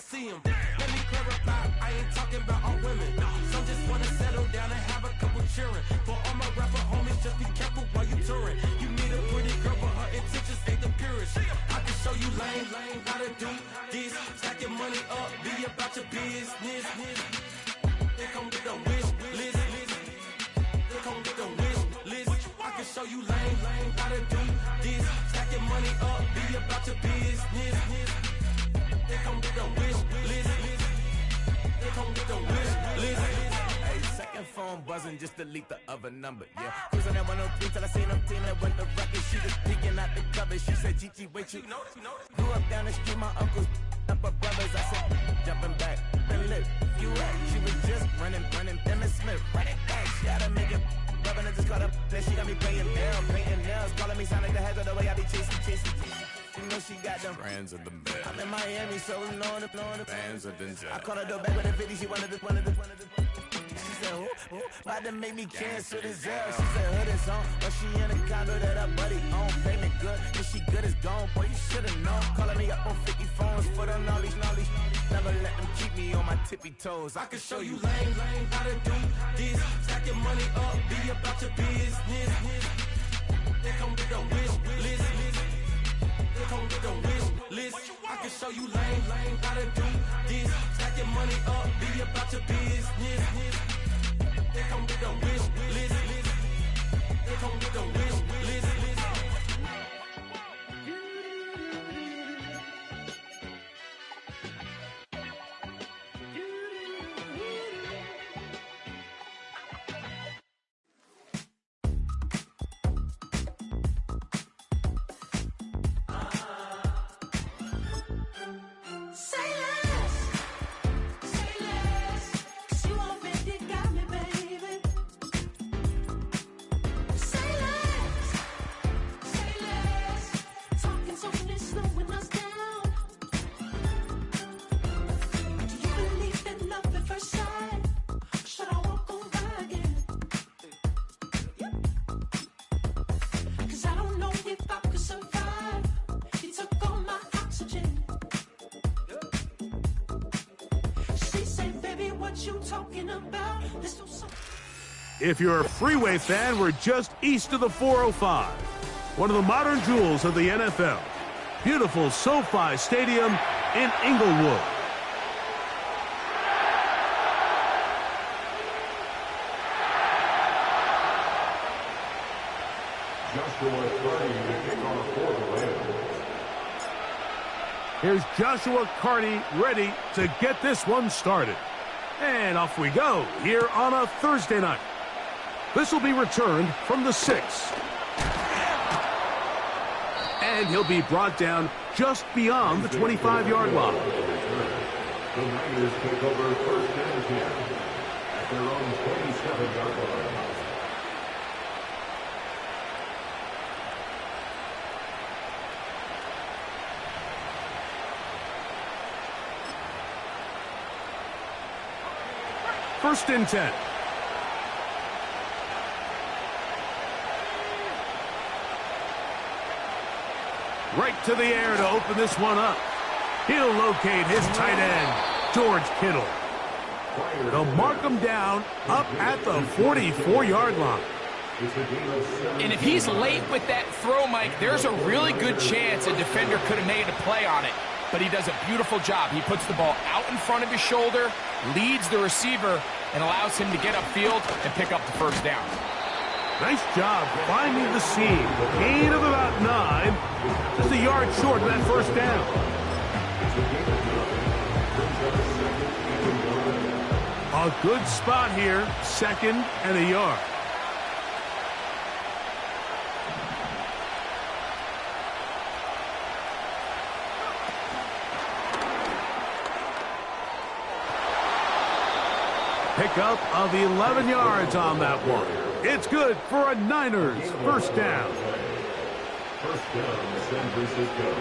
see him. Let me clarify, I ain't talking about all women. Some just wanna settle down and have a couple cheering. For all my rapper homies, just be careful while you touring. You need a pretty girl, but her intentions ain't the purest. I can show you lame, how to do this. Stack your money up, be about your business. They come with the wish list. They come with the wish list. I can show you lame, how to do this. Stack your money up, be about your business. They come with the wish list. They come with the wish list. Hey, second phone buzzing, just delete the other number, yeah. Cruising at 103 till I seen them team that went the record. She was peeking out the cover. She said, Gigi, wait, you grew up down the street, my uncles up her brothers. I said, jumping back, been lit. You at? She was just running, Emmett Smith, running back. She had to make it. Rubbing it, just caught up. Then she got me playing down, painting nails, calling me Sonic the Hedgehog the way I be chasing. You know she got them brands of the bed. I'm in Miami, so knowing the fans of Denzel. I called her door back with a 50, she wanted the. She said, who? About to make me cancel this L. She said, hood is on, but she in a condo that her buddy own. Payment good, if she good is gone, boy, you should've known. Calling me up on 50 phones, foot on all these. Never let them keep me on my tippy toes. I can show you lame, how to do this. Stack your money up, be about your business. They come with the wish list. They come with the wish list. I can show you lame, how to do this. Stack your money up, be about your business. They come with the wish list. They come with the wish list. If you're a Freeway fan, we're just east of the 405. One of the modern jewels of the NFL. Beautiful SoFi Stadium in Inglewood. Here's Joshua Carty ready to get this one started. And off we go here on a Thursday night. This will be returned from the 6. And he'll be brought down just beyond the 25-yard line. The Niners take over first and 10 at their own 27-yard line. First and 10. Right to the air to open this one up. He'll locate his tight end, George Kittle. They'll mark him down up at the 44-yard line. And if he's late with that throw, Mike, there's a really good chance a defender could have made a play on it. But he does a beautiful job. He puts the ball out in front of his shoulder, leads the receiver, and allows him to get upfield and pick up the first down. Nice job finding the seam. Gain of about 9. Just a yard short of that first down. A good spot here. 2nd and a yard. Pickup of 11 yards on that one. It's good for a Niners first down. First down, San Francisco.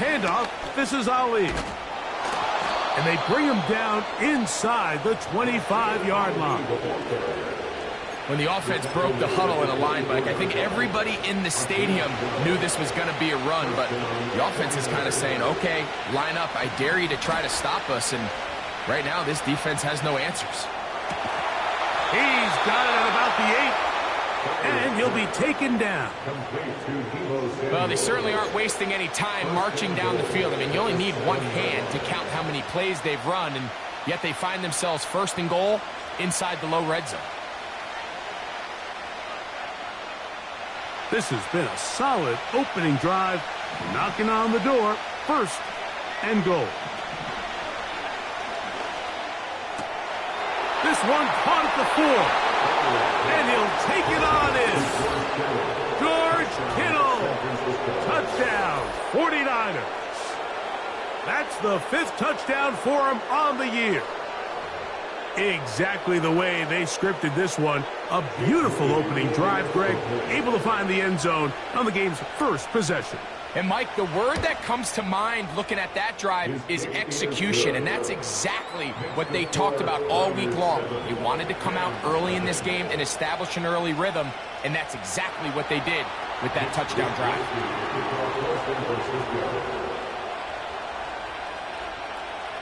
handoff. This is Ali. And they bring him down inside the 25-yard line. When the offense broke the huddle in a line, Mike, I think everybody in the stadium knew this was going to be a run, but the offense is kind of saying, okay, line up. I dare you to try to stop us, and right now this defense has no answers. He's got it at about the 8, and he'll be taken down. Well, they certainly aren't wasting any time marching down the field. I mean, you only need one hand to count how many plays they've run, and yet they find themselves first and goal inside the low red zone. This has been a solid opening drive, knocking on the door, first and goal. This one caught at the 4, and he'll take it on in. George Kittle, touchdown, 49ers. That's the 5th touchdown for him on the year. Exactly the way they scripted this one. A beautiful opening drive, Greg, able to find the end zone on the game's first possession. And, Mike, the word that comes to mind looking at that drive is execution, and that's exactly what they talked about all week long. They wanted to come out early in this game and establish an early rhythm, and that's exactly what they did with that touchdown drive.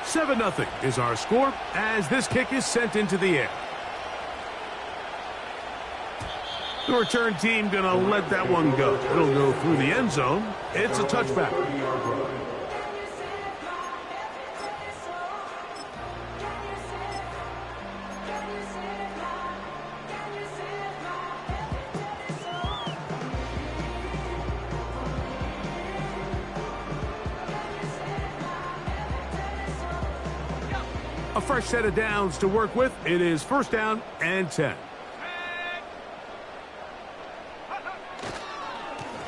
7-0 is our score as this kick is sent into the air. The return team going to let that one go. It'll go through the end zone. It's a touchback. A fresh set of downs to work with. It is first down and 10.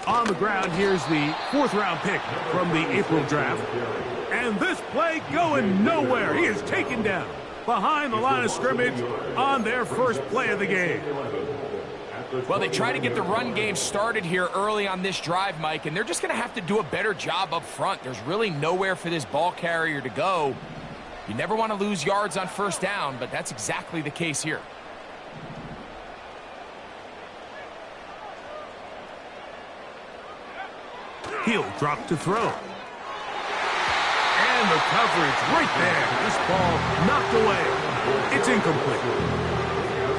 On the ground, here's the 4th-round pick from the April draft. And this play going nowhere. He is taken down behind the line of scrimmage on their first play of the game. Well, they try to get the run game started here early on this drive, Mike, and they're just going to have to do a better job up front. There's really nowhere for this ball carrier to go. You never want to lose yards on first down, but that's exactly the case here. He'll drop to throw. And the coverage right there. This ball knocked away. It's incomplete.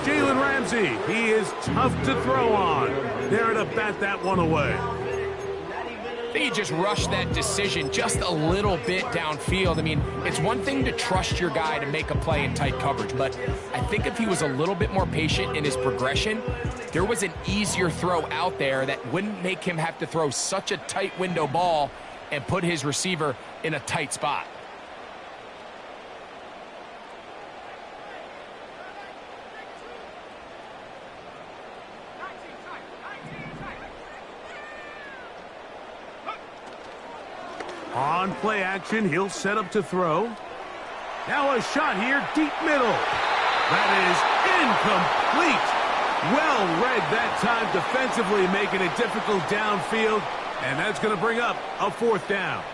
Jalen Ramsey, he is tough to throw on. There to bat that one away. I think he just rushed that decision just a little bit downfield. I mean, it's one thing to trust your guy to make a play in tight coverage, but I think if he was a little bit more patient in his progression, there was an easier throw out there that wouldn't make him have to throw such a tight window ball and put his receiver in a tight spot. On play action, he'll set up to throw. Now a shot here, deep middle. That is incomplete. Well read that time defensively, making it difficult downfield. And that's going to bring up a 4th down.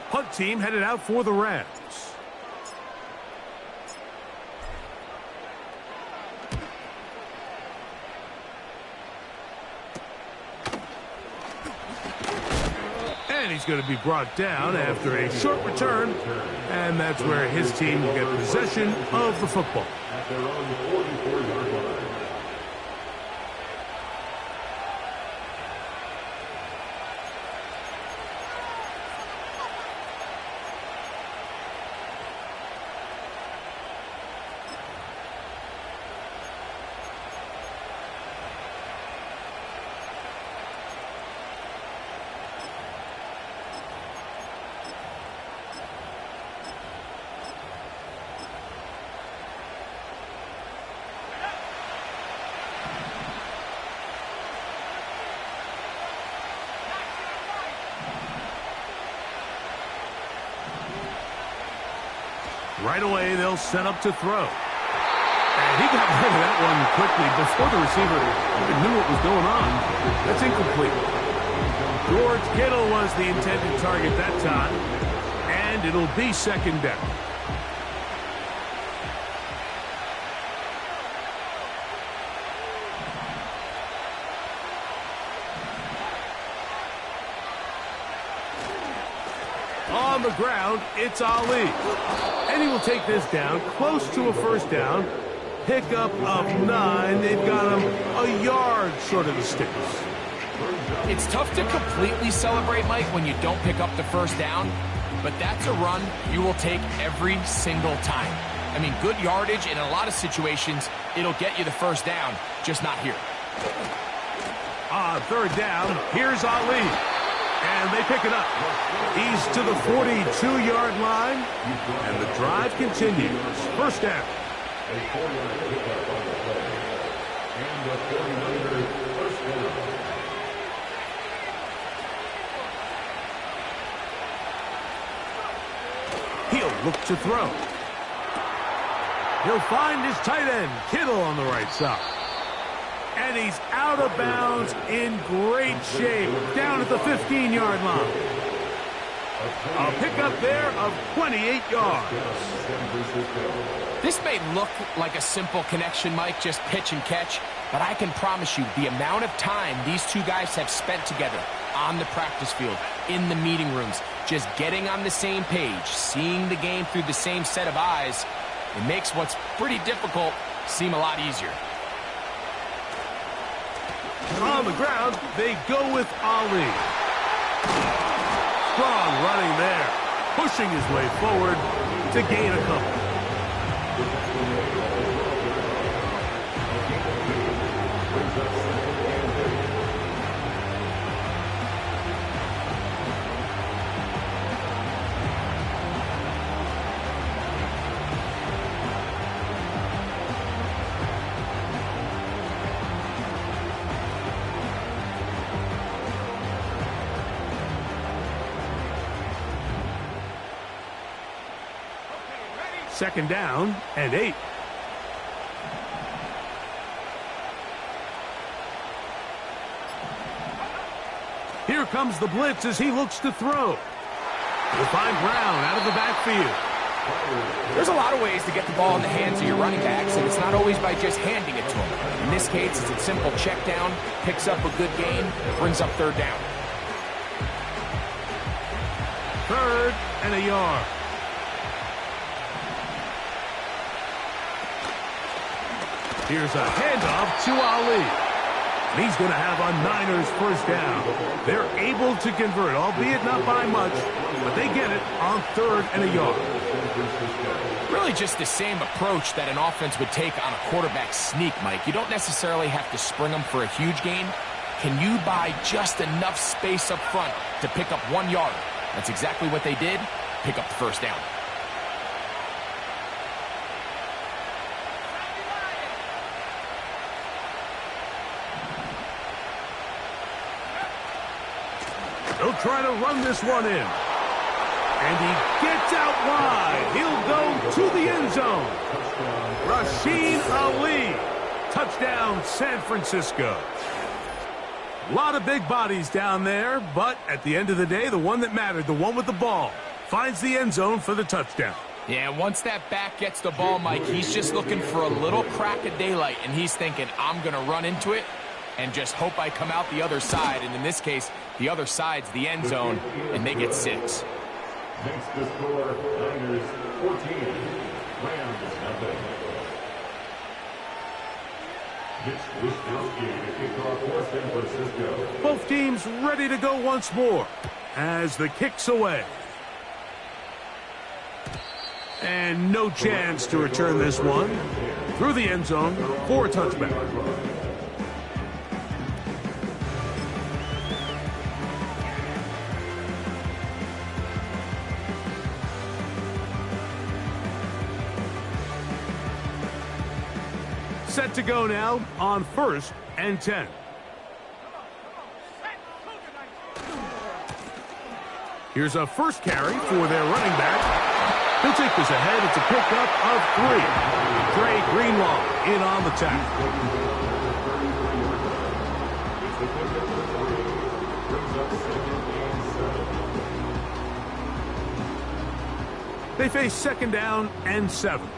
Punt team headed out for the Rams. And he's going to be brought down after a short return. And that's where his team will get possession of the football. At their own 44-yard line. Right away, they'll set up to throw. And he got rid of that one quickly before the receiver even knew what was going on. That's incomplete. George Kittle was the intended target that time, and it'll be second down. On the ground, it's Ali. And he will take this down close to a first down. Pickup of 9. They've got him a yard short of the sticks. It's tough to completely celebrate, Mike, when you don't pick up the first down, but that's a run you will take every single time. I mean, good yardage, and in a lot of situations, it'll get you the first down, just not here. Third down, here's Ali. And they pick it up. He's to the 42-yard line, and the drive continues. First down. A 4-yard pickup on the play. And the 49ers first down. He'll look to throw. He'll find his tight end, Kittle, on the right side. And he's out of bounds in great shape, down at the 15-yard line. A pickup there of 28 yards. This may look like a simple connection, Mike, just pitch and catch, but I can promise you the amount of time these two guys have spent together on the practice field, in the meeting rooms, just getting on the same page, seeing the game through the same set of eyes, it makes what's pretty difficult seem a lot easier. On the ground, they go with Ali. Strong running there, pushing his way forward to gain a couple. Second down and 8. Here comes the blitz as he looks to throw. He'll find Brown out of the backfield. There's a lot of ways to get the ball in the hands of your running backs, and it's not always by just handing it to them. In this case, it's a simple check down, picks up a good gain, brings up third down. Third and a yard. Here's a handoff to Ali. He's going to have a Niners first down. They're able to convert, albeit not by much, but they get it on third and a yard. Really just the same approach that an offense would take on a quarterback sneak, Mike. You don't necessarily have to spring them for a huge gain. Can you buy just enough space up front to pick up 1 yard? That's exactly what they did. Pick up the first down. He'll try to run this one in. And he gets out wide. He'll go to the end zone. Rasheen Ali. Touchdown, San Francisco. A lot of big bodies down there, but at the end of the day, the one that mattered, the one with the ball, finds the end zone for the touchdown. Yeah, once that back gets the ball, Mike, he's just looking for a little crack of daylight, and he's thinking, I'm going to run into it and just hope I come out the other side. And in this case, the other side's the end zone, and they get 6. Makes the score Niners 14, Rams nothing. Mitch Wisnowski to kick off for San Francisco. Both teams ready to go once more as the kick's away. And no chance to return this one through the end zone for a touchback. Set to go now on 1st and 10. Here's a first carry for their running back. He'll take this ahead. It's a pickup of 3. Dre Greenlaw in on the tackle. brings up 2nd and 7. They face 2nd down and 7.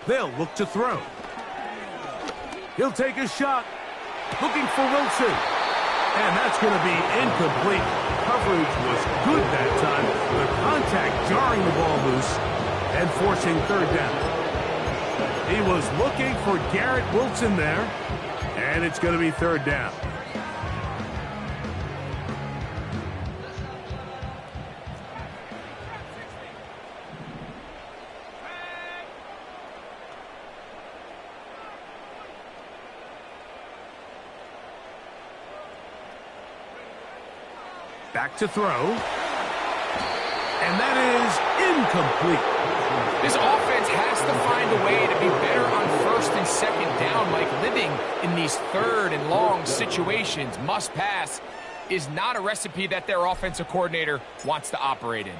They'll look to throw. He'll take a shot. Looking for Wilson. And that's going to be incomplete. Coverage was good that time. The contact jarring the ball loose and forcing 3rd down. He was looking for Garrett Wilson there. And it's going to be 3rd down. Back to throw. And that is incomplete. This offense has to find a way to be better on 1st and 2nd down. Like, living in these 3rd and long situations, must pass, is not a recipe that their offensive coordinator wants to operate in.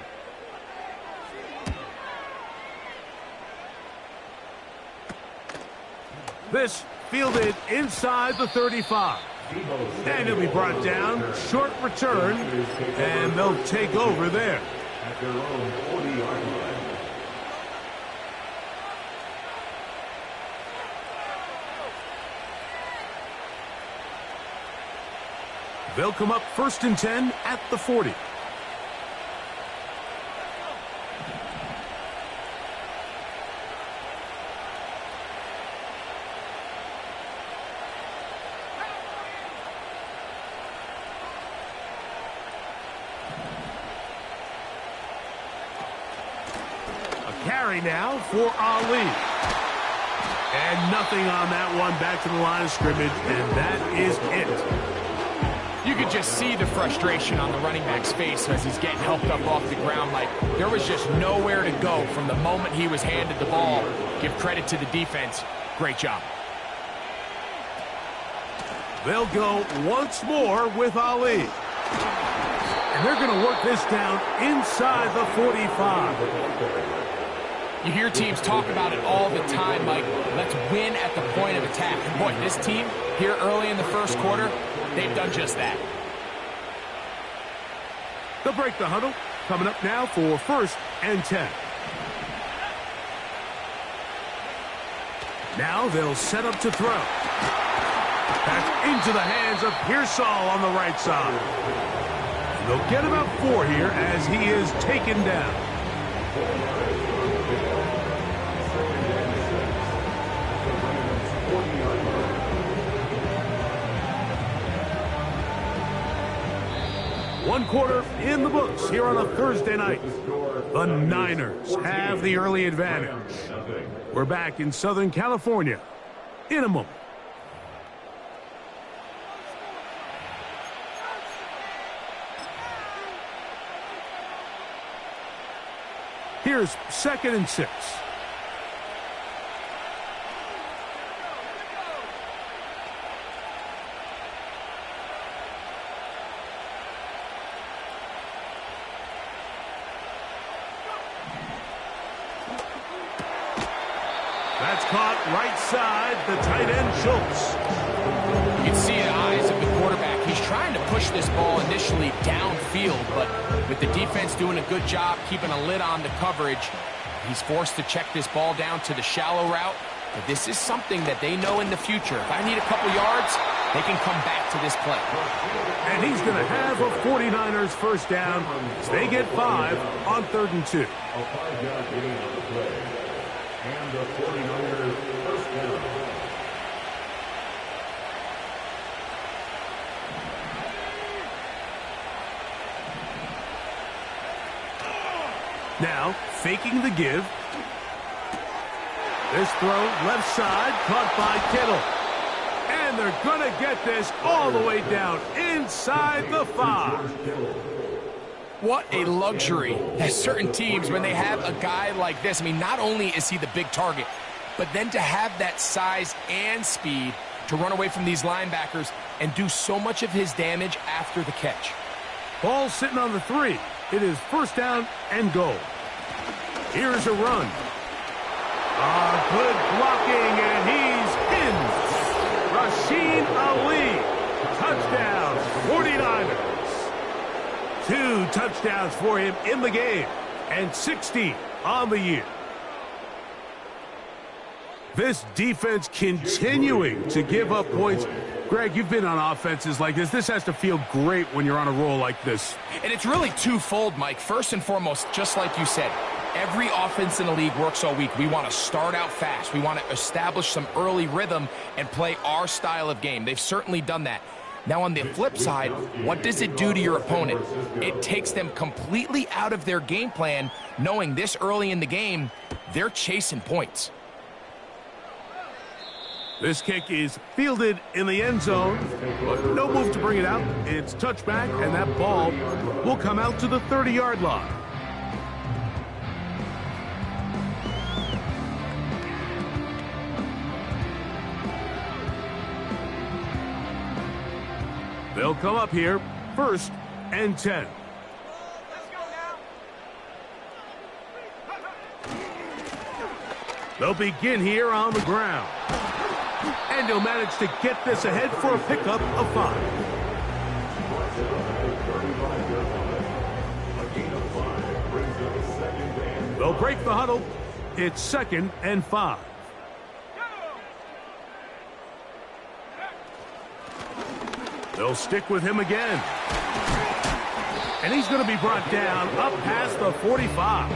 This fielded inside the 35. And he'll be brought down, short return, and they'll take over there. At their own 40-yard line. They'll come up 1st and 10 at the 40. Carry now for Ali. And nothing on that one, back to the line of scrimmage, and that is it. You could just see the frustration on the running back's face as he's getting helped up off the ground. Like, there was just nowhere to go from the moment he was handed the ball. Give credit to the defense. Great job. They'll go once more with Ali. And they're going to work this down inside the 45. You hear teams talk about it all the time, Mike. Let's win at the point of attack. Boy, this team here early in the 1st quarter, they've done just that. They'll break the huddle. Coming up now for 1st and 10. Now they'll set up to throw. Back into the hands of Pearsall on the right side. And they'll get about 4 here as he is taken down. One quarter in the books here on a Thursday night. The Niners have the early advantage. We're back in Southern California in a moment. Here's 2nd and 6. That's caught right side, the tight end Schultz. You can see the eyes of the quarterback. He's trying to push this ball initially downfield, but with the defense doing a good job keeping a lid on the coverage, he's forced to check this ball down to the shallow route. But this is something that they know in the future. If I need a couple yards, they can come back to this play. And he's going to have a 49ers 1st down as they get 5 on 3rd and 2. A 5-yard gain on the play. And the 49ers 1st down. Now, faking the give. This throw, left side, caught by Kittle. And they're going to get this all the way down inside the 5. What a luxury that certain teams, when they have a guy like this, I mean, not only is he the big target, but then to have that size and speed to run away from these linebackers and do so much of his damage after the catch. Ball sitting on the 3. It is first down and goal. Here's a run. Good blocking, and he's in. Rasheen Ali. Touchdown, 49ers. 2 touchdowns for him in the game, and 60 on the year. This defense continuing to give up points. Greg, you've been on offenses like this. This has to feel great when you're on a roll like this. And it's really twofold, Mike. First and foremost, just like you said, every offense in the league works all week. We want to start out fast. We want to establish some early rhythm and play our style of game. They've certainly done that. Now, on the flip side, what does it do to your opponent? It takes them completely out of their game plan, knowing this early in the game, they're chasing points. This kick is fielded in the end zone, but no move to bring it out. It's touchback, and that ball will come out to the 30-yard line. They'll come up here, 1st and 10. They'll begin here on the ground. And he'll manage to get this ahead for a pickup of 5. They'll break the huddle. It's 2nd and 5. They'll stick with him again. And he's going to be brought down up past the 45.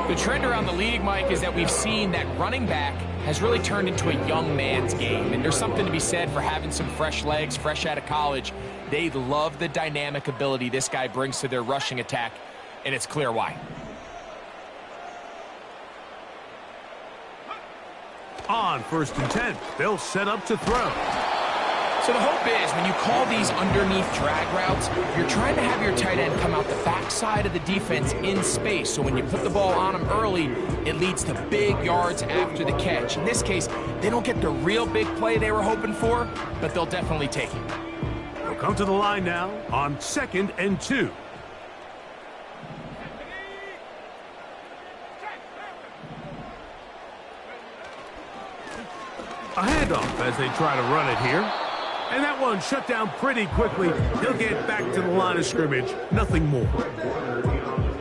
The trend around the league, Mike, is that we've seen that running back has really turned into a young man's game. And there's something to be said for having some fresh legs, fresh out of college. They love the dynamic ability this guy brings to their rushing attack, and it's clear why. On 1st and 10, they'll set up to throw. So the hope is when you call these underneath drag routes, you're trying to have your tight end come out the backside of the defense in space. So when you put the ball on him early, it leads to big yards after the catch. In this case, they don't get the real big play they were hoping for, but they'll definitely take it. They'll come to the line now on 2nd and 2. A handoff as they try to run it here. And that one shut down pretty quickly. He'll get back to the line of scrimmage. Nothing more.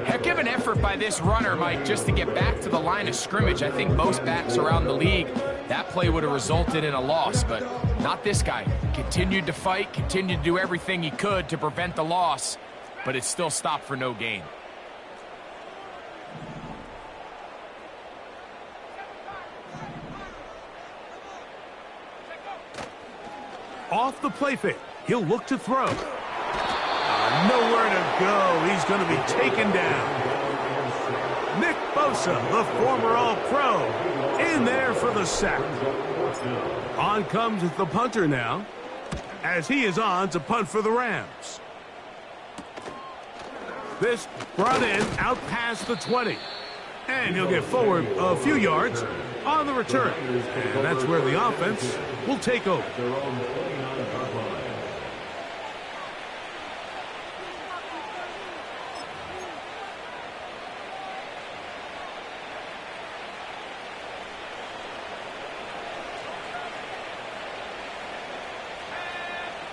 Heck of an effort by this runner, Mike, just to get back to the line of scrimmage. I think most backs around the league, that play would have resulted in a loss, but not this guy. Continued to fight, continued to do everything he could to prevent the loss, but it still stopped for no gain. Off the play fake, he'll look to throw. Nowhere to go. He's going to be taken down. Nick Bosa, the former All-Pro, in there for the sack. On comes the punter now, as he is on to punt for the Rams. This brought in out past the 20. And he'll get forward a few yards on the return. And that's where the offense will take over.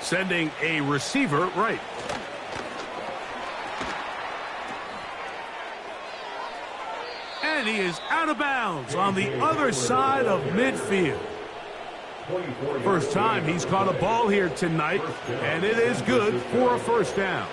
Sending a receiver right. And he is out of bounds on the other side of midfield. First time he's caught a ball here tonight, and it is good for a first down.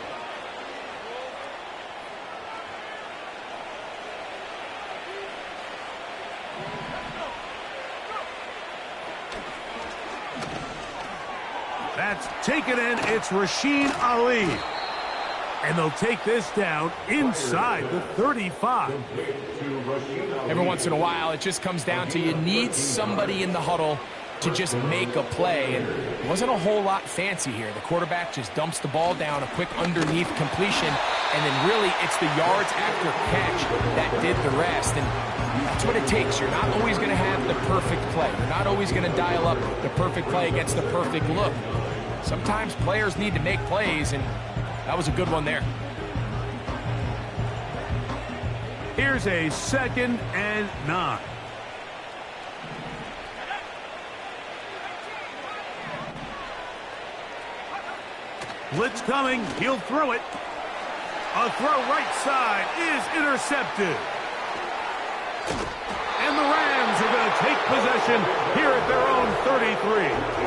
That's taken in. It's Rasheen Ali. And they'll take this down inside the 35. Every once in a while, it just comes down to you need somebody in the huddle to just make a play. And it wasn't a whole lot fancy here. The quarterback just dumps the ball down, a quick underneath completion, and then really it's the yards after catch that did the rest. And that's what it takes. You're not always going to have the perfect play. You're not always going to dial up the perfect play against the perfect look. Sometimes players need to make plays, and That was a good one there. Here's a 2nd and 9. Blitz coming. He'll throw it. A throw right side is intercepted. And the Rams are going to take possession here at their own 33.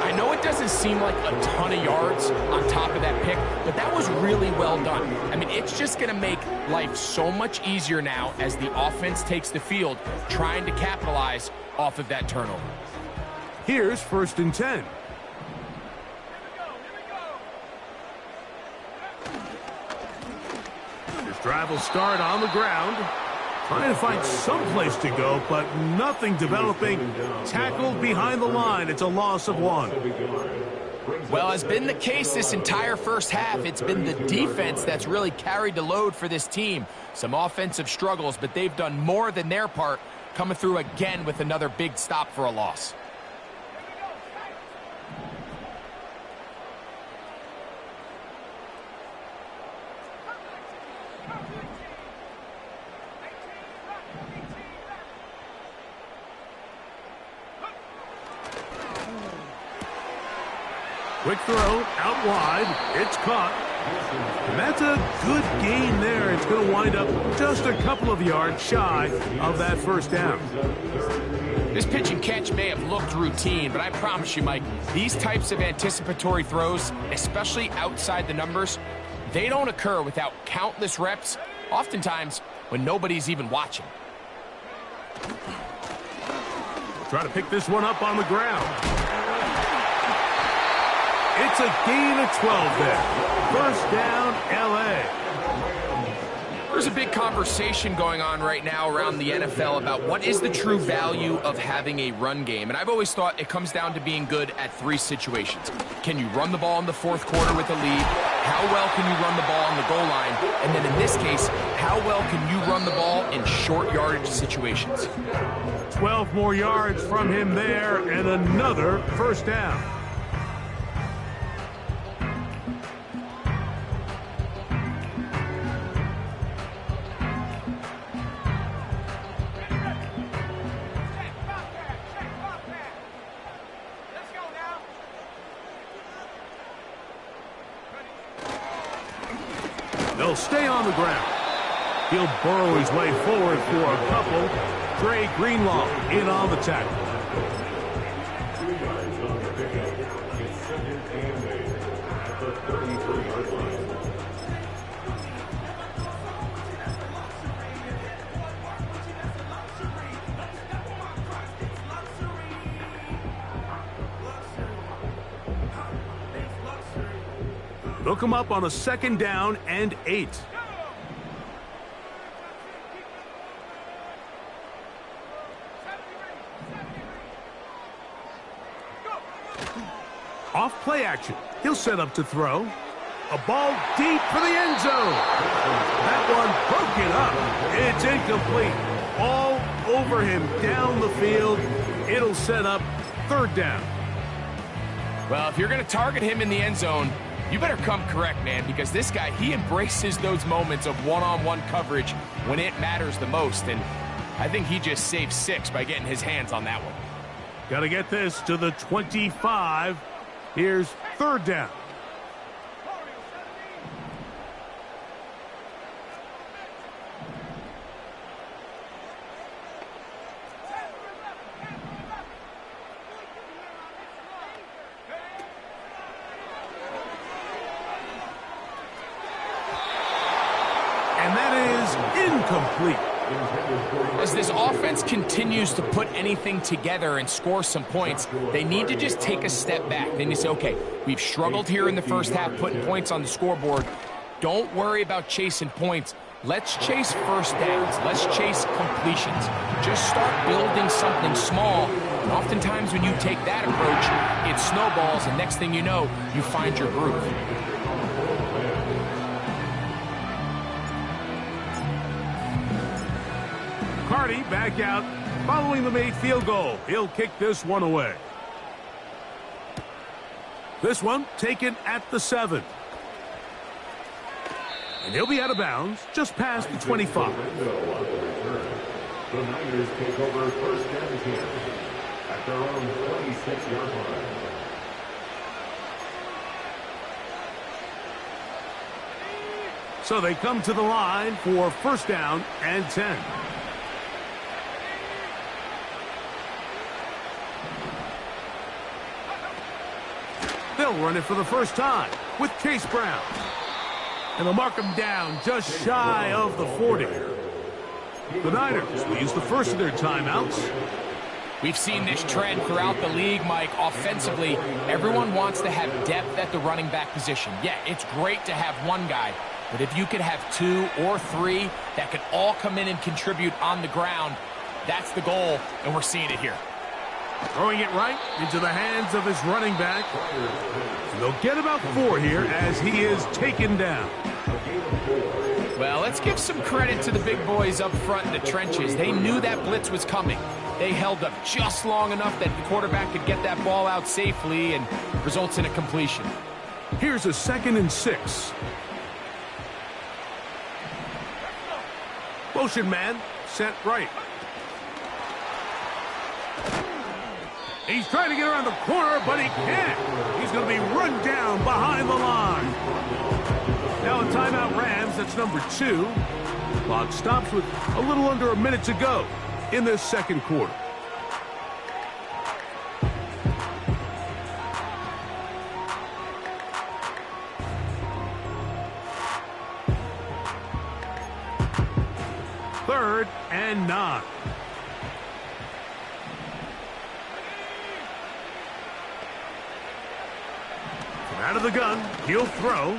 I know it doesn't seem like a ton of yards on top of that pick, but that was really well done. I mean, it's just going to make life so much easier now as the offense takes the field, trying to capitalize off of that turnover. Here's 1st and 10. This drive will start on the ground. Trying to find some place to go, but nothing developing. Tackled behind the line. It's a loss of 1. Well, as been the case this entire first half, it's been the defense that's really carried the load for this team. Some offensive struggles, but they've done more than their part, coming through again with another big stop for a loss. Quick throw, out wide, it's caught. And that's a good gain there. It's going to wind up just a couple of yards shy of that 1st down. This pitch and catch may have looked routine, but I promise you, Mike, these types of anticipatory throws, especially outside the numbers, they don't occur without countless reps, oftentimes when nobody's even watching. Try to pick this one up on the ground. It's a gain of 12 there. 1st down, L.A. There's a big conversation going on right now around the NFL about what is the true value of having a run game. And I've always thought it comes down to being good at 3 situations. Can you run the ball in the 4th quarter with a lead? How well can you run the ball on the goal line? And then in this case, how well can you run the ball in short yardage situations? 12 more yards from him there and another 1st down. They'll stay on the ground. He'll burrow his way forward for a couple. Dre Greenlaw in on the tackle. 2 yards on the pickup. It's 2nd and 8 at the 33-yard line. Look him up on a 2nd down and 8. Off play action. He'll set up to throw. A ball deep for the end zone. That one broken up. It's incomplete. All over him down the field. It'll set up 3rd down. Well, if you're going to target him in the end zone, you better come correct, man, because this guy, he embraces those moments of one-on-one coverage when it matters the most, and I think he just saved 6 by getting his hands on that one. Got to get this to the 25. Here's 3rd down. Incomplete. As this offense continues to put anything together and score some points, they need to just take a step back. They need to say, okay, we've struggled here in the first half putting points on the scoreboard. Don't worry about chasing points. Let's chase 1st downs. Let's chase completions. Just start building something small. And oftentimes when you take that approach, it snowballs, and next thing you know, you find your groove. Carty back out following the made field goal. He'll kick this one away. This one taken at the 7. And he'll be out of bounds just past the 25. The Niners take over first and 10 at their own 26-yard line. So they come to the line for first down and 10. They'll run it for the first time with Chase Brown. And they'll mark him down just shy of the 40. The Niners will use the first of their timeouts. We've seen this trend throughout the league, Mike. Offensively, everyone wants to have depth at the running back position. Yeah, it's great to have one guy, but if you could have 2 or 3 that could all come in and contribute on the ground, that's the goal, and we're seeing it here. Throwing it right into the hands of his running back. And they'll get about 4 here as he is taken down. Well, let's give some credit to the big boys up front in the trenches. They knew that blitz was coming. They held up just long enough that the quarterback could get that ball out safely and results in a completion. Here's a 2nd and 6. Motion man set right. He's trying to get around the corner, but he can't. He's going to be run down behind the line. Now a timeout Rams, that's number 2. Clock stops with a little under a minute to go in this second quarter. Third and 9. Out of the gun, he'll throw.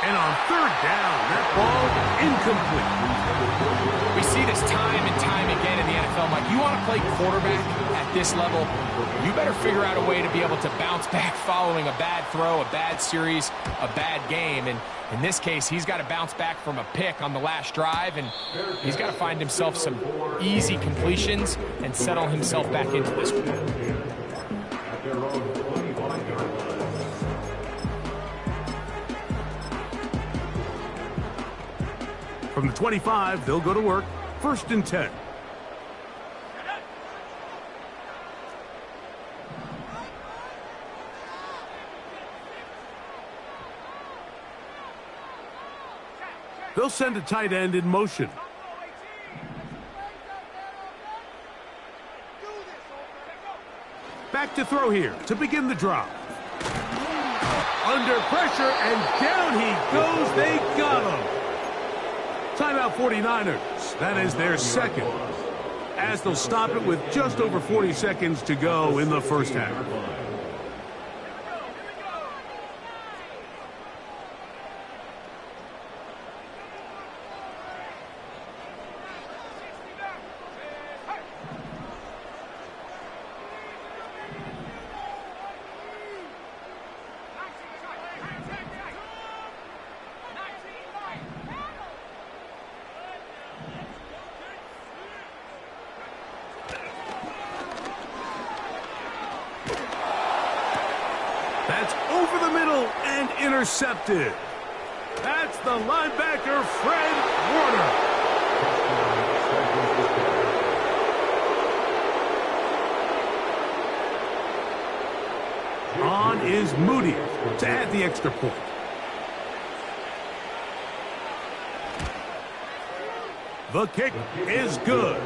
And on third down, that ball incomplete. We see this time and time again in the NFL, Mike. You want to play quarterback at this level, you better figure out a way to be able to bounce back following a bad throw, a bad series, a bad game. And in this case, he's got to bounce back from a pick on the last drive, and he's got to find himself some easy completions and settle himself back into this one. From the 25, they'll go to work. 1st and 10. They'll send a tight end in motion. Back to throw here to begin the drop. Under pressure, and down he goes. They got him. Timeout 49ers. That is their 2nd. As they'll stop it with just over 40 seconds to go in the first half. That's over the middle and intercepted. That's the linebacker, Fred Warner. On is Moody to add the extra point. The kick is good.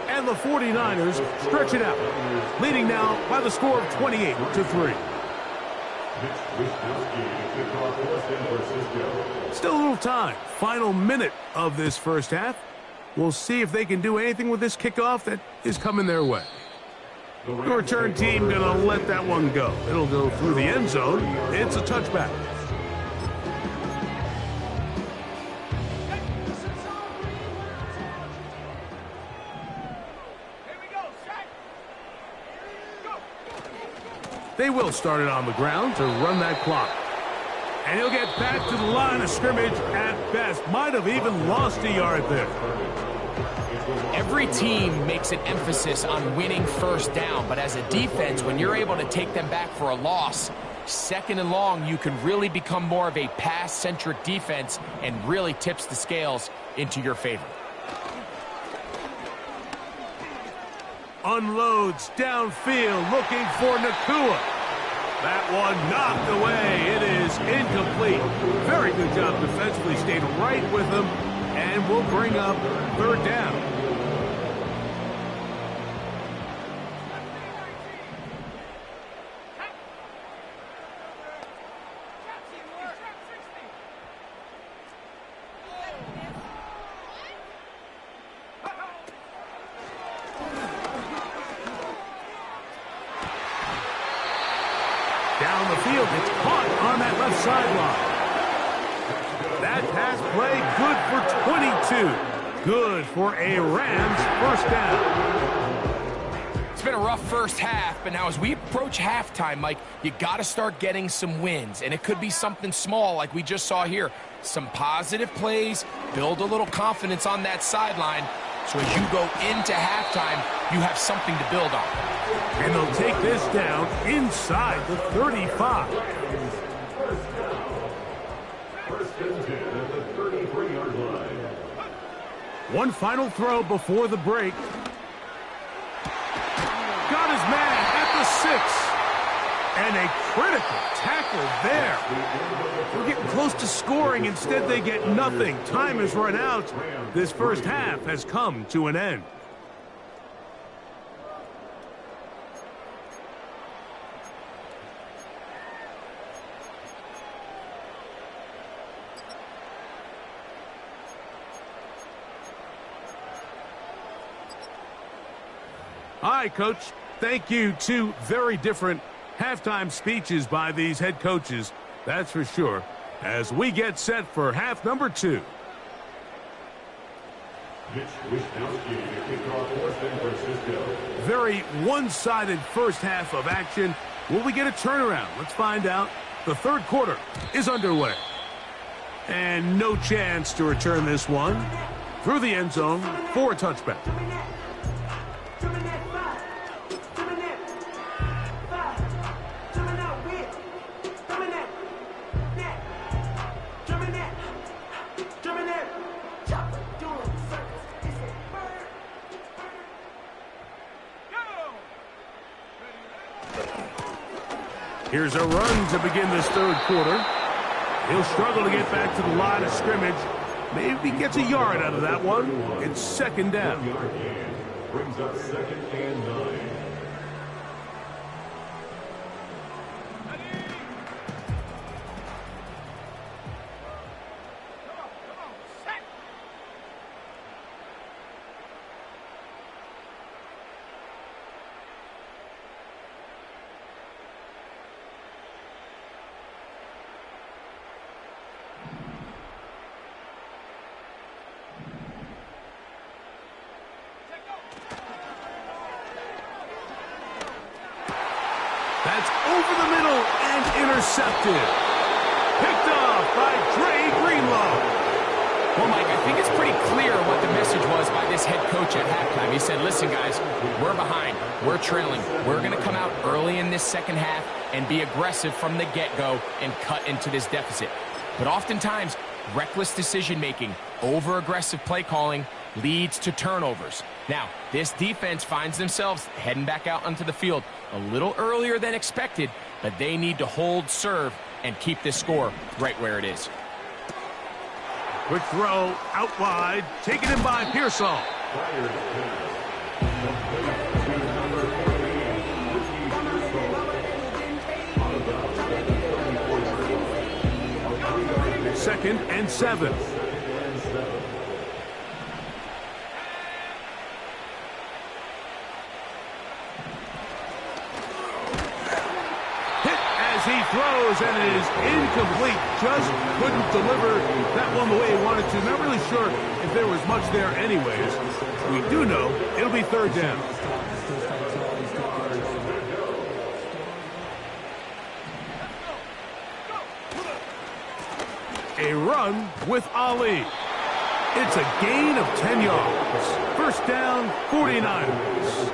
And the 49ers stretch it out, leading now by the score of 28-3. Still a little time. Final minute of this first half. We'll see if they can do anything with this kickoff that is coming their way. The return team going to let that one go. It'll go through the end zone. It's a touchback. They will start it on the ground to run that clock. And he'll get back to the line of scrimmage at best. Might have even lost a yard there. Every team makes an emphasis on winning first down, but as a defense, when you're able to take them back for a loss, Second and long, you can really become more of a pass-centric defense and really tips the scales into your favor. Unloads downfield, looking for Nacua. That one knocked away. It is incomplete. Very good job defensively. Stayed right with him, and will bring up third down. Down the field, it's caught on that left sideline. That pass play good for 22. Good for a Rams first down. It's been a rough first half, but now as we approach halftime, Mike, you got to start getting some wins, and it could be something small like we just saw here. Some positive plays, build a little confidence on that sideline, so as you go into halftime, you have something to build on. And they'll take this down inside the 35. First and 10 at the 33-yard line. One final throw before the break. Got his man at the 6. And a critical tackle there. We're getting close to scoring. Instead, they get nothing. Time has run out. This first half has come to an end. All right, Coach. Thank you. Two very different halftime speeches by these head coaches, that's for sure, as we get set for half number 2. Mitch Wisnowski to kick off for San Francisco. Very one-sided first half of action. Will we get a turnaround? Let's find out. The third quarter is underway. And no chance to return this one through the end zone for a touchback. Here's a run to begin this third quarter. He'll struggle to get back to the line of scrimmage. Maybe gets a yard out of that one. It's second down. Brings up second and 9. That's over the middle and intercepted. Picked off by Dre Greenlaw. Well, Mike, I think it's pretty clear what the message was by this head coach at halftime. He said, listen, guys, we're behind. We're trailing. We're going to come out early in this second half and be aggressive from the get-go and cut into this deficit. But oftentimes, reckless decision-making, over-aggressive play calling leads to turnovers. Now, this defense finds themselves heading back out onto the field a little earlier than expected, but they need to hold serve and keep this score right where it is. Quick throw out wide, taken in by Pearsall. Second and 7. He throws, and it is incomplete. Just couldn't deliver that one the way he wanted to. Not really sure if there was much there anyways. We do know it'll be third down. A run with Ali. It's a gain of 10 yards. First down, 49ers.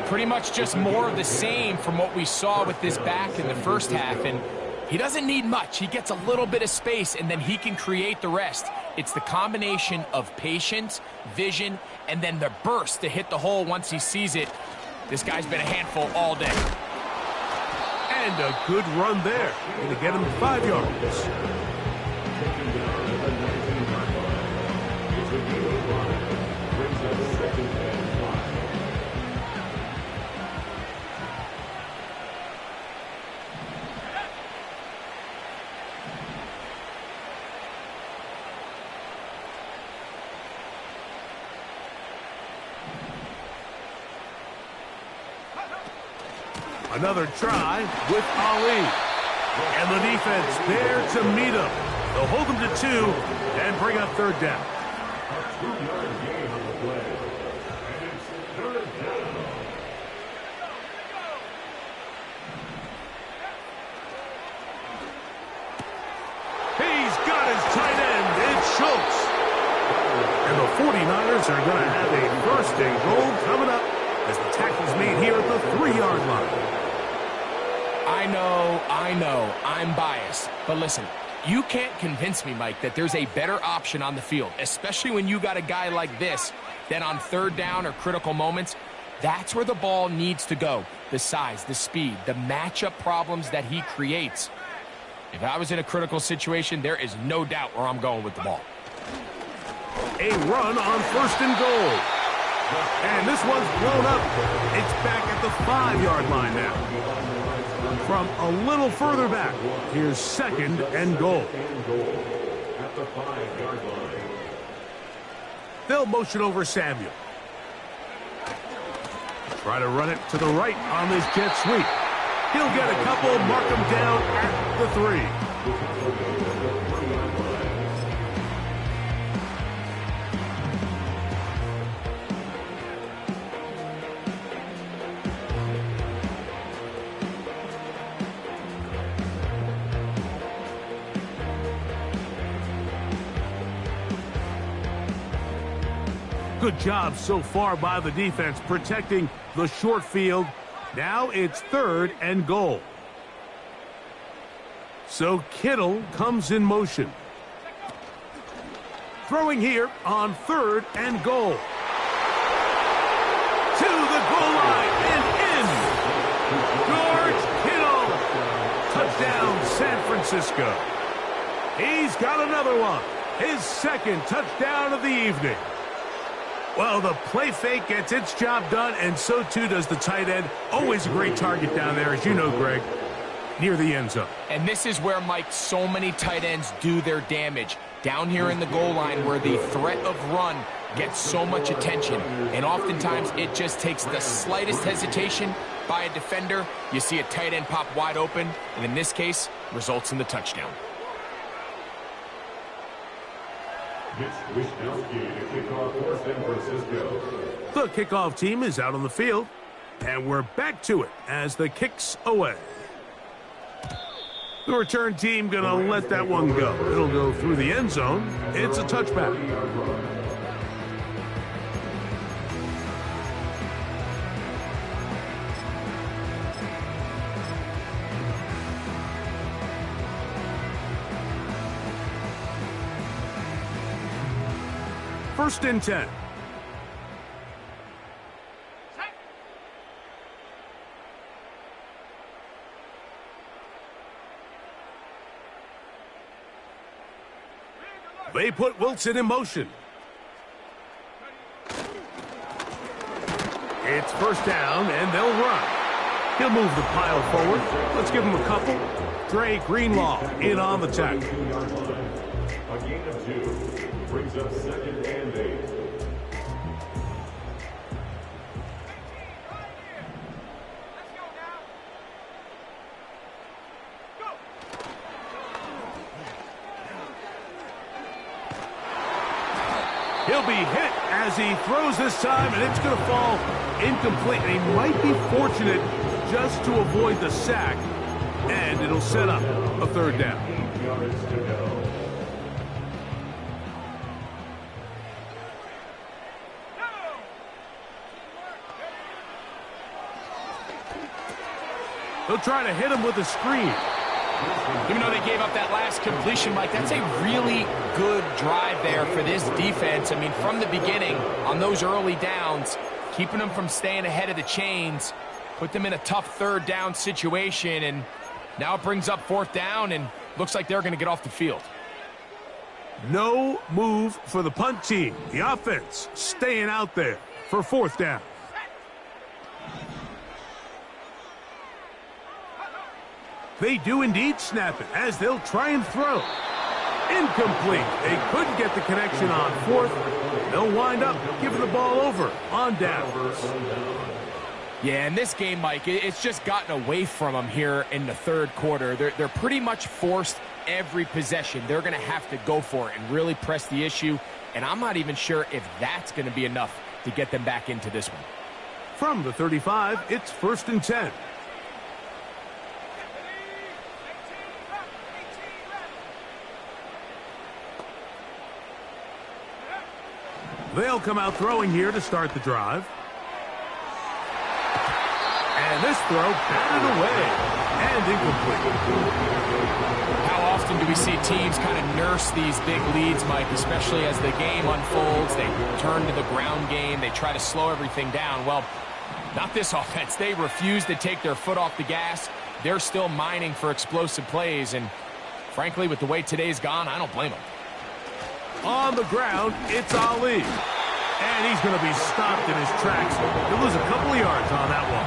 pretty much just more of the same from what we saw with this back in the first half, and he doesn't need much. He gets a little bit of space, and then he can create the rest. It's the combination of patience, vision, and then the burst to hit the hole once he sees it. This guy's been a handful all day. And a good run there. Going to get him 5 yards. Another try with Ali. And the defense there to meet him. They'll hold him to 2 and bring up 3rd down. A 2-yard gain on the play. And it's 3rd down. He's got his tight end. It's Schultz. And the 49ers are going to have a 1st and goal coming up as the tackle's made here at the 3-yard line. I know, I'm biased. But listen, you can't convince me, Mike, that there's a better option on the field, especially when you got a guy like this, than on 3rd down or critical moments. That's where the ball needs to go. The size, the speed, the matchup problems that he creates. If I was in a critical situation, there is no doubt where I'm going with the ball. A run on 1st and goal. And this one's blown up. It's back at the 5-yard line now. From a little further back, here's 2nd and goal. At the 5-yard line. They'll motion over Samuel. Try to run it to the right on this jet sweep. He'll get a couple, mark him down at the 3. Good job so far by the defense protecting the short field. Now it's 3rd and goal. So Kittle comes in motion. Throwing here on 3rd and goal. To the goal line and in. George Kittle. Touchdown, San Francisco. He's got another one. His 2nd touchdown of the evening. Well, the play fake gets its job done, and so too does the tight end. Always a great target down there, as you know, Greg, near the end zone. And this is where, Mike, so many tight ends do their damage. Down here in the goal line where the threat of run gets so much attention. And oftentimes it just takes the slightest hesitation by a defender. You see a tight end pop wide open, and in this case, results in the touchdown. Mitch Wishnowsky to kick off for San Francisco. The kickoff team is out on the field, and we're back to it as the kick's away. The return team going to let that one go. It'll go through the end zone. It's a touchback. First and 10. They put Wilson in motion. It's 1st down, and they'll run. He'll move the pile forward. Let's give him a couple. Dre Greenlaw in on the tackle. A gain of 2 brings up 2nd and 8. He'll be hit as he throws this time, and it's going to fall incomplete. And he might be fortunate just to avoid the sack, and it'll set up a 3rd down. 8 yards to go. He'll try to hit him with a screen. Even though they gave up that last completion, Mike, that's a really good drive there for this defense. I mean, from the beginning, on those early downs, keeping them from staying ahead of the chains, put them in a tough third down situation, and now it brings up fourth down, and looks like they're going to get off the field. No move for the punt team. The offense staying out there for fourth down. They do indeed snap it as they'll try and throw. Incomplete. They couldn't get the connection on fourth. They'll wind up giving the ball over on downs. Yeah, in this game, Mike, it's just gotten away from them here in the third quarter. They're pretty much forced every possession. They're going to have to go for it and really press the issue, and I'm not even sure if that's going to be enough to get them back into this one. From the 35, it's 1st and 10. They'll come out throwing here to start the drive. And this throw batted away and incomplete. How often do we see teams kind of nurse these big leads, Mike, especially as the game unfolds? They turn to the ground game. They try to slow everything down. Well, not this offense. They refuse to take their foot off the gas. They're still mining for explosive plays. And frankly, with the way today's gone, I don't blame them. On the ground, it's Ali. And he's going to be stopped in his tracks. He'll lose a couple of yards on that one.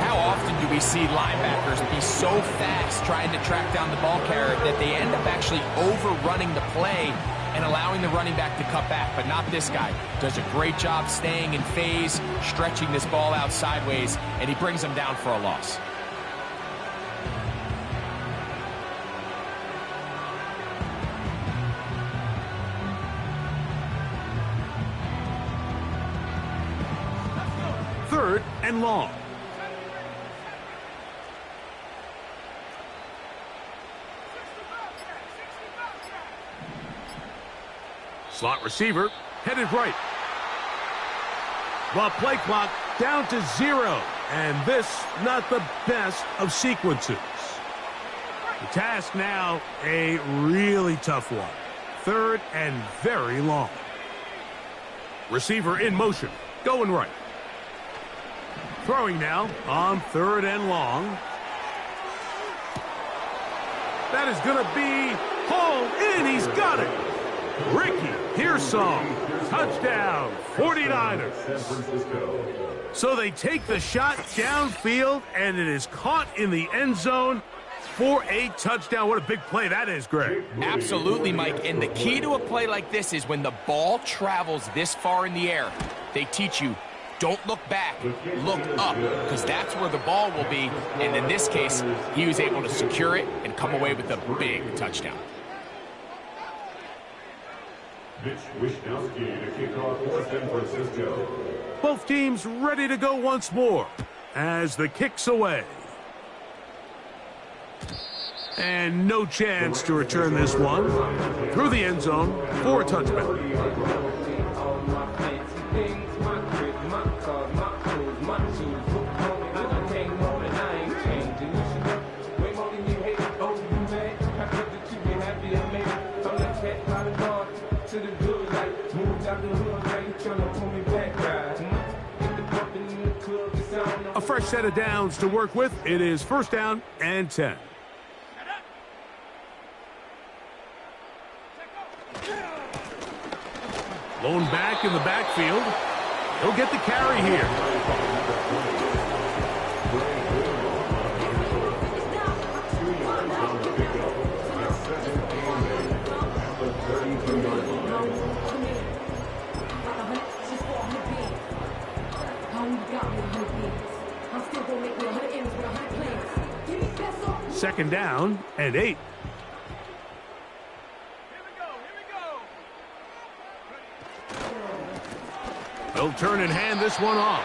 How often do we see linebackers be so fast trying to track down the ball carrier that they end up actually overrunning the play and allowing the running back to cut back? But not this guy. Does a great job staying in phase, stretching this ball out sideways, and he brings them down for a loss. Third and long. Slot receiver headed right. While play clock down to 0. And this not the best of sequences. The task now a really tough one. Third and very long. Receiver in motion. Going right. Throwing now on 3rd and long. That is going to be hauled in. He's got it. Ricky Pearsall. Touchdown, 49ers. So they take the shot downfield, and it is caught in the end zone for a touchdown. What a big play that is, Greg. Absolutely, Mike. And the key to a play like this is when the ball travels this far in the air, they teach you, don't look back, look up, because that's where the ball will be. And in this case, he was able to secure it and come away with a big touchdown. Mitch Wishnowsky to kick off for San Francisco. Both teams ready to go once more as the kick's away. And no chance to return this one through the end zone for a touchback. A fresh set of downs to work with. It is 1st down and 10. Lone back in the backfield. He'll get the carry here. Second down and 8. They'll turn and hand this one off.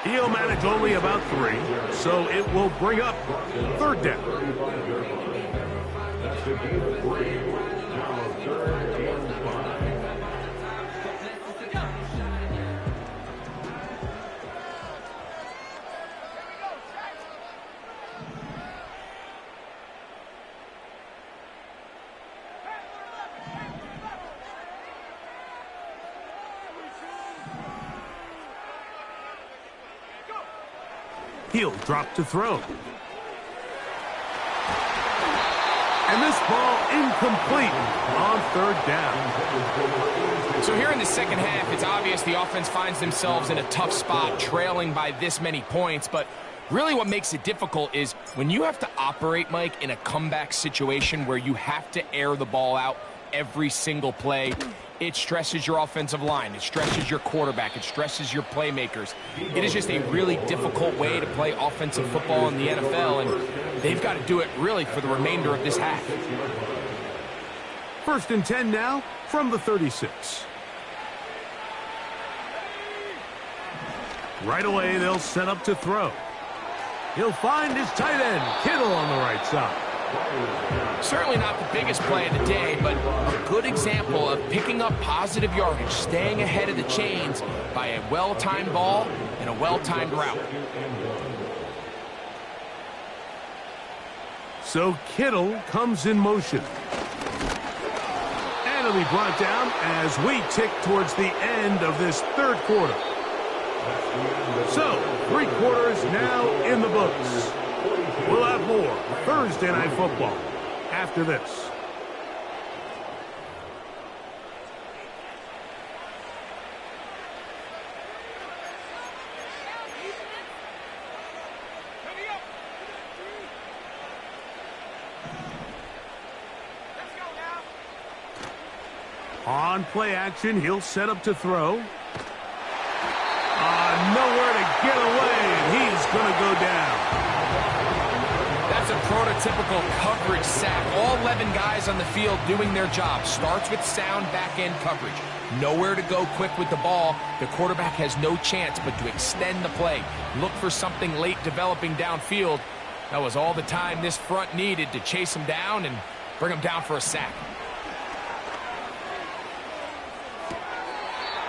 He'll manage only about 3, so it will bring up 3rd down. He'll drop to throw. And this ball incomplete on third down. So here in the second half, it's obvious the offense finds themselves in a tough spot, trailing by this many points. But really what makes it difficult is when you have to operate, Mike, in a comeback situation where you have to air the ball out every single play. It stresses your offensive line. It stresses your quarterback. It stresses your playmakers. It is just a really difficult way to play offensive football in the NFL, and they've got to do it really for the remainder of this half. 1st and 10 now from the 36. Right away, they'll set up to throw. He'll find his tight end, Kittle, on the right side. Certainly not the biggest play of the day, but a good example of picking up positive yardage, staying ahead of the chains by a well-timed ball and a well-timed route. So Kittle comes in motion. And he'll be brought down as we tick towards the end of this third quarter. So, 3 quarters now in the books. We'll have more Thursday Night Football after this. On play action, he'll set up to throw. Nowhere to get away, and he's going to go down. That's a prototypical coverage sack. All 11 guys on the field doing their job. Starts with sound back-end coverage. Nowhere to go quick with the ball. The quarterback has no chance but to extend the play. Look for something late developing downfield. That was all the time this front needed to chase him down and bring him down for a sack.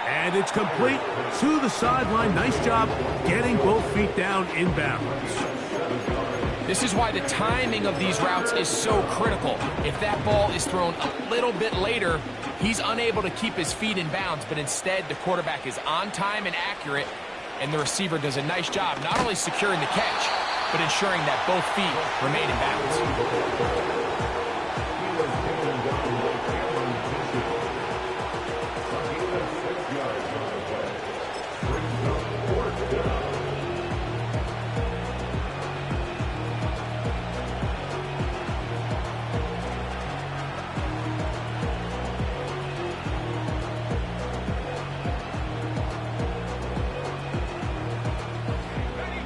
And it's complete to the sideline. Nice job getting both feet down in bounds. This is why the timing of these routes is so critical. If that ball is thrown a little bit later, he's unable to keep his feet in bounds, but instead the quarterback is on time and accurate, and the receiver does a nice job not only securing the catch, but ensuring that both feet remain in bounds.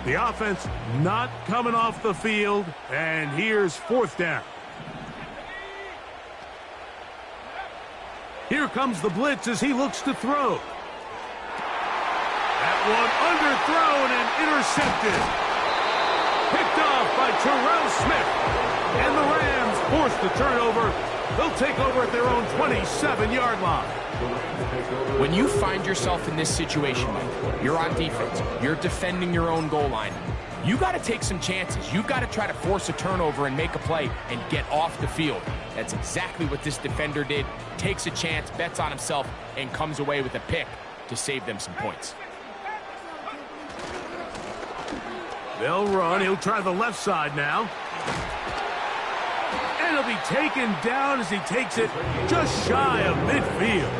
The offense not coming off the field, and here's 4th down. Here comes the blitz as he looks to throw. That one underthrown and intercepted. Picked off by Terrell Smith. And the Rams force the turnover. They'll take over at their own 27-yard line. When you find yourself in this situation, Mike, you're on defense, you're defending your own goal line, you got to take some chances. You got to try to force a turnover and make a play and get off the field. That's exactly what this defender did. Takes a chance, bets on himself, and comes away with a pick to save them some points. They'll run. He'll try the left side now. And he'll be taken down as he takes it just shy of midfield.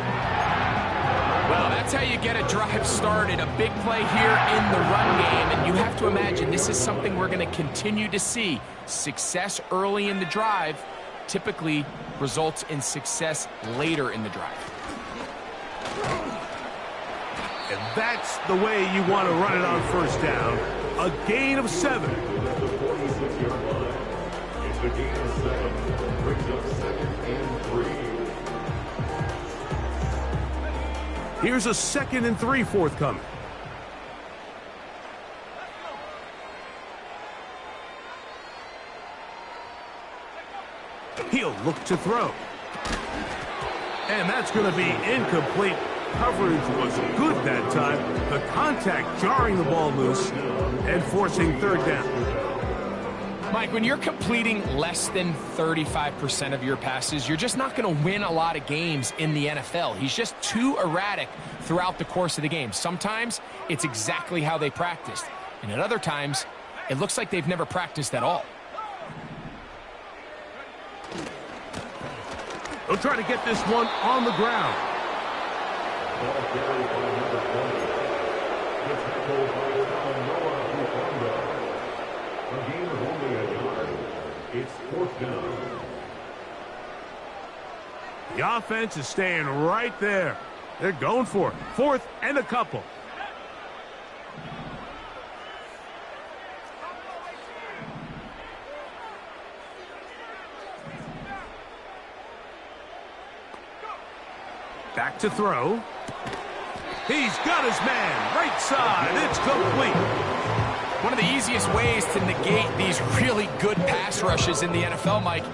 Well, that's how you get a drive started. A big play here in the run game, and you have to imagine this is something we're going to continue to see. Success early in the drive typically results in success later in the drive. And that's the way you want to run it on 1st down. A gain of 7. It's a gain of 7. Brings up 2nd and 3. Here's a 2nd and 3 forthcoming. He'll look to throw. And that's going to be incomplete. Coverage was good that time. The contact jarring the ball loose and forcing 3rd down. Mike, when you're completing less than 35% of your passes, you're just not going to win a lot of games in the NFL. He's just too erratic throughout the course of the game. Sometimes it's exactly how they practiced, and at other times It looks like they've never practiced at all. They'll try to get this one on the ground. Ball carried by number 20. The tackle by Noah Hufanga. A gain of only a yard. It's 4th down. The offense is staying right there. They're going for it. 4th and a couple. Back to throw. He's got his man. Right side. It's complete. One of the easiest ways to negate these really good pass rushes in the NFL, Mike,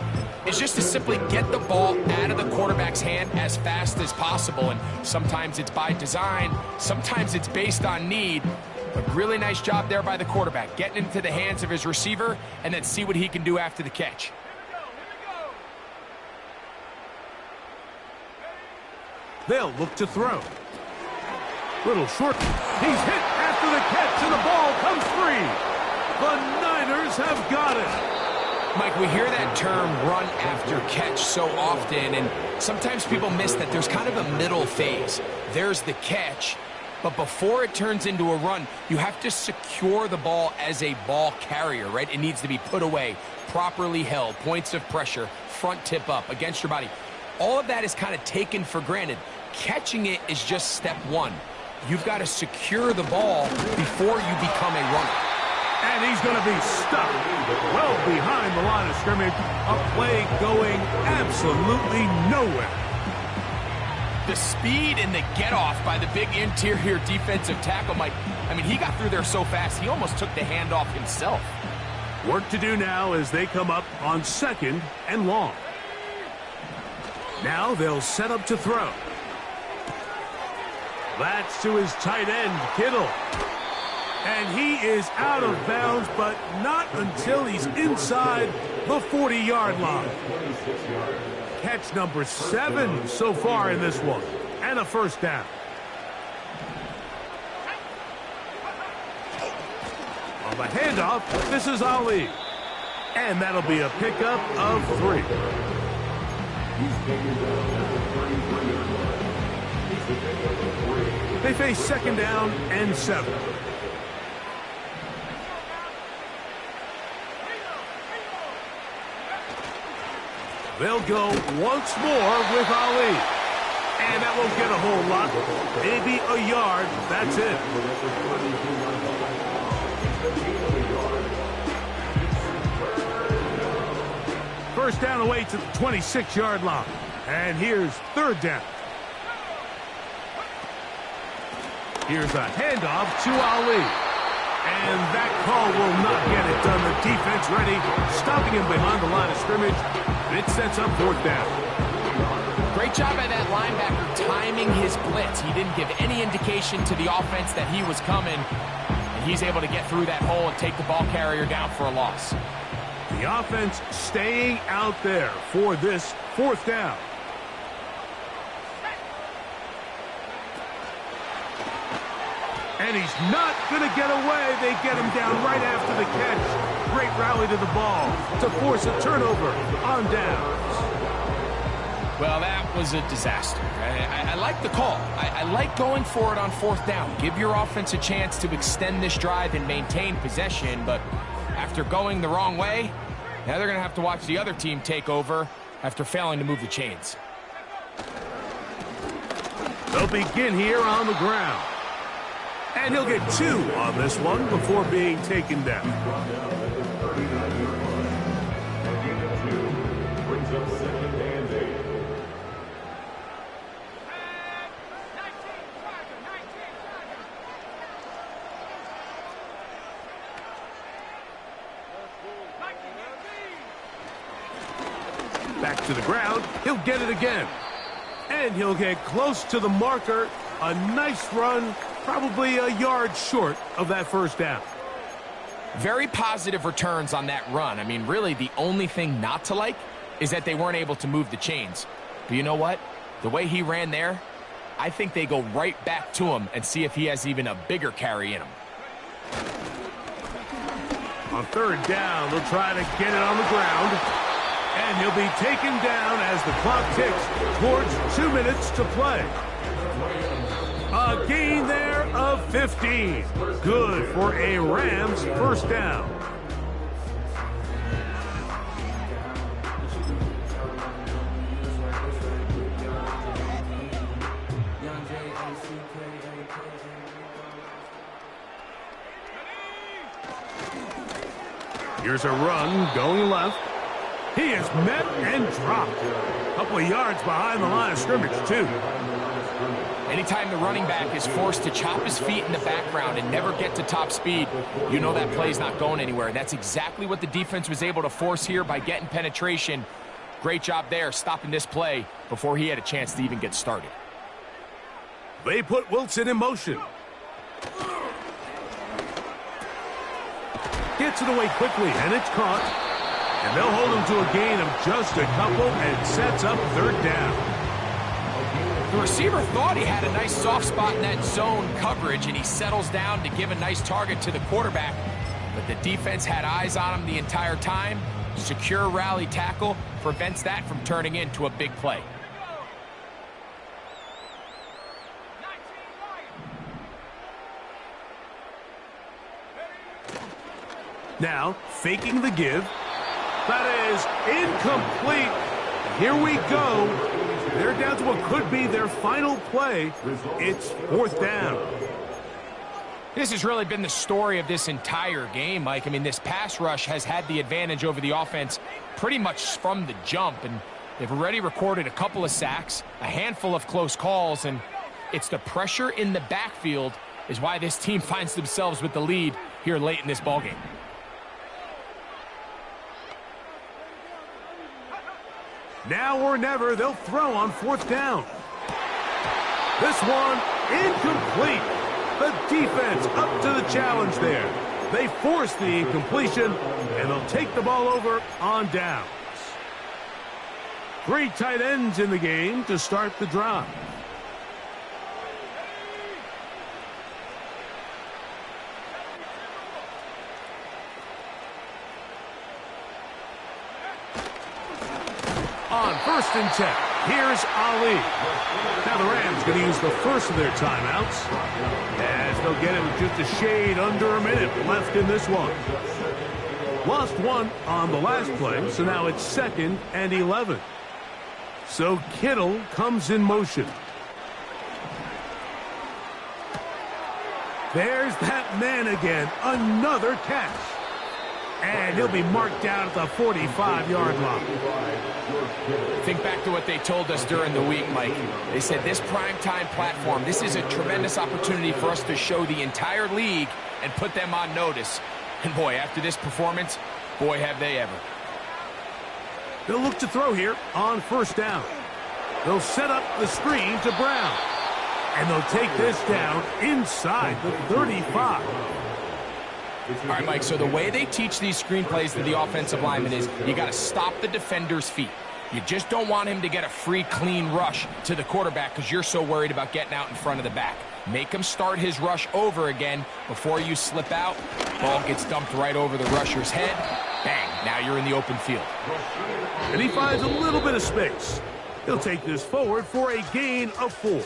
is just to simply get the ball out of the quarterback's hand as fast as possible. And sometimes it's by design, sometimes it's based on need. But really nice job there by the quarterback, getting into the hands of his receiver and then see what he can do after the catch. They'll look to throw. Little short. He's hit after the catch, and the ball comes free. The Niners have got it. Mike, we hear that term run after catch so often, and sometimes people miss that there's kind of a middle phase. There's the catch, but before it turns into a run, you have to secure the ball as a ball carrier, right? It needs to be put away, properly held, points of pressure, front tip up against your body. All of that is kind of taken for granted. Catching it is just step one. You've got to secure the ball before you become a runner. And he's going to be stuck well behind the line of scrimmage. A play going absolutely nowhere. The speed and the get-off by the big interior defensive tackle, Mike. I mean, he got through there so fast, he almost took the handoff himself. Work to do now as they come up on 2nd and long. Now they'll set up to throw. That's to his tight end, Kittle. And he is out of bounds, but not until he's inside the 40-yard line. Catch number 7 so far in this one. And a first down. On the handoff, this is Ali. And that'll be a pickup of 3. They face 2nd down and 7. They'll go once more with Ali. And that won't get a whole lot. Maybe a yard. That's it. First down away to the 26-yard line. And here's 3rd down. Here's a handoff to Ali. And that call will not get it done. The defense ready, stopping him behind the line of scrimmage. And it sets up 4th down. Great job by that linebacker timing his blitz. He didn't give any indication to the offense that he was coming. And he's able to get through that hole and take the ball carrier down for a loss. The offense staying out there for this 4th down. And he's not going to get away. They get him down right after the catch. Great rally to the ball to force a turnover on downs. Well, that was a disaster. I like the call. I like going for it on 4th down. Give your offense a chance to extend this drive and maintain possession, but after going the wrong way, now they're going to have to watch the other team take over after failing to move the chains. They'll begin here on the ground. And he'll get 2 on this one before being taken down. Brings up 2nd and 8. Back to the ground. He'll get it again. And he'll get close to the marker. A nice run, probably a yard short of that first down. Very positive returns on that run. I mean, really, the only thing not to like is that they weren't able to move the chains. But you know what? The way he ran there, I think they go right back to him and see if he has even a bigger carry in him. On third down, they'll try to get it on the ground. And he'll be taken down as the clock ticks towards 2 minutes to play. A gain there of 15. Good for a Rams first down. Here's a run going left. He is met and dropped. A couple of yards behind the line of scrimmage, too. Anytime the running back is forced to chop his feet in the background and never get to top speed, you know that play's not going anywhere. That's exactly what the defense was able to force here by getting penetration. Great job there, stopping this play before he had a chance to even get started. They put Wilson in motion. Gets it away quickly, and it's caught. And they'll hold him to a gain of just a couple and sets up third down. The receiver thought he had a nice soft spot in that zone coverage, and he settles down to give a nice target to the quarterback. But the defense had eyes on him the entire time. Secure rally tackle prevents that from turning into a big play. Now, faking the give. That is incomplete. Here we go. They're down to what could be their final play. It's fourth down. This has really been the story of this entire game, Mike. I mean, this pass rush has had the advantage over the offense pretty much from the jump, and they've already recorded a couple of sacks, a handful of close calls, and it's the pressure in the backfield is why this team finds themselves with the lead here late in this ballgame. Now or never, they'll throw on fourth down. This one, incomplete. The defense up to the challenge there. They force the incompletion, and they'll take the ball over on downs. 3 tight ends in the game to start the drive. On 1st and 10, here's Ali. Now the Rams going to use the first of their timeouts, as they'll get it with just a shade under a minute left in this one. Lost one on the last play, so now it's 2nd and 11. So Kittle comes in motion. There's that man again, another catch. And he'll be marked down at the 45-yard line. Think back to what they told us during the week, Mike. They said this primetime platform, this is a tremendous opportunity for us to show the entire league and put them on notice. And boy, after this performance, boy, have they ever. They'll look to throw here on 1st down. They'll set up the screen to Brown. And they'll take this down inside the 35. All right, Mike, so the way they teach these screenplays to the offensive lineman is you got to stop the defender's feet. You just don't want him to get a free, clean rush to the quarterback because you're so worried about getting out in front of the back. Make him start his rush over again before you slip out. Ball gets dumped right over the rusher's head. Bang, now you're in the open field. And he finds a little bit of space. He'll take this forward for a gain of 4.